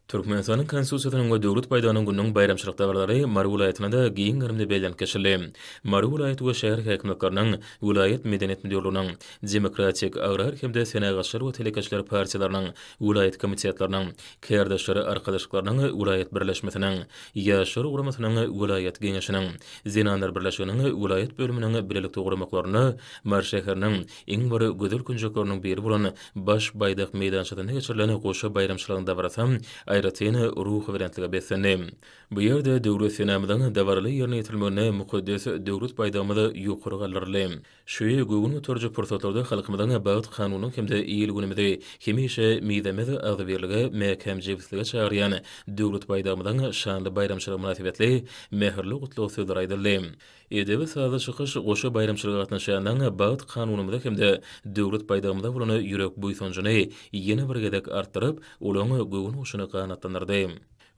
Türkmenistanyň Konstitusiýasynyň we döwlet baýdagynyň günüň bayramçylyk dabarlary Mary vilayatynda da giň gyrymda belän geçirildi. Mary vilayaty we şäher häkimlikläriniň vilayet medeniýet müdürlüğiniň demokratik agrar hemde senagaçlar we telekeçler partiyalarynyň vilayet komitetleriniň kärdaşlary arkadaşlyklarynyň vilayet birleşmesiniň ýaşar ugrumasynyň vilayet geňeşiniň zinanlar birleşiginiň vilayet bölüminiň birlikde ugrumaklaryny Mary şäheriniň iň bir gödül günjekleriniň biri bolan baş baýdak meýdançygyna geçirilen goşa bayramçylygyň dabarasam ayratyny ruh berentlige beslendi. Bu ýerde döwlet senamynyň dabarly ýerine ýetirilmegine mukaddes döwlet baýdagymyda ýokary gallarly. Şu göwün törje pursatlarda halkymyzyň baýat kanunyň hemde ýyl günümde hemişe miýdemede agy berlige mäkem jebislige çağırýan döwlet baýdagymyň şanly bayramçylyk münasibetli mehirli gutly sözler aýdyldy. Edebi sazda çykyş goşa bayramçylyga gatnaşýanyň baýat kanunymyzda hemde döwlet baýdagymyda bolan ýürek buýsunjyny ýene bir gedek artdyryp, olaň göwün hoşuna kanatlandyrdy.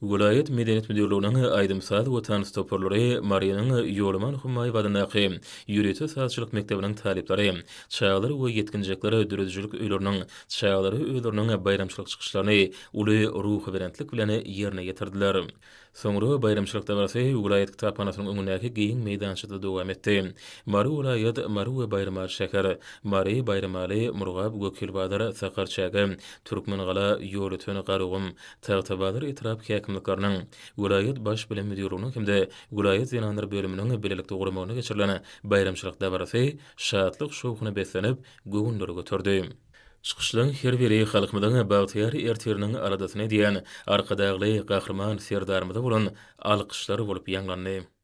Vilayet medeniýet müdürlüğiniň aýdymsaz we tanys toparlary Maryanyň ýolman Humaýy wadynaky ýüreti sazçylyk mektebiniň talipleri, çäreler we ýetkinjekleri dürüjçilik öýleriniň çärelери öýleriniň bayramçylyk çykyşlaryny uly ruh berentlik bilen ýerine ýetirdiler. Soňra bayramçylyk dabarasy vilayet kitapxanasynyň öňündäki giň meýdançyda dowam etdi. Mary vilayet Mary we Bayramar şäher, Mary Bayramaly, Murgab, Gökilbadar, Sakarçaga, Türkmengala, Ýolutyn, Garugum, Tagtabadyr etrap häkimlikläriniň vilayet baş bilen müdürlüğiniň hemde vilayet zinanlar bölüminiň birlikde guramagyna geçirilen bayramçylyk dabarasy şatlyk şowkuny beslenip göwünleri götürdi. Çykyşlaryň her biri halkymyzyň bagtyar ertiriniň aradasyna diýen arkadagly gahrman serdarmyda bolan alkyşlar bolup ýanglandy.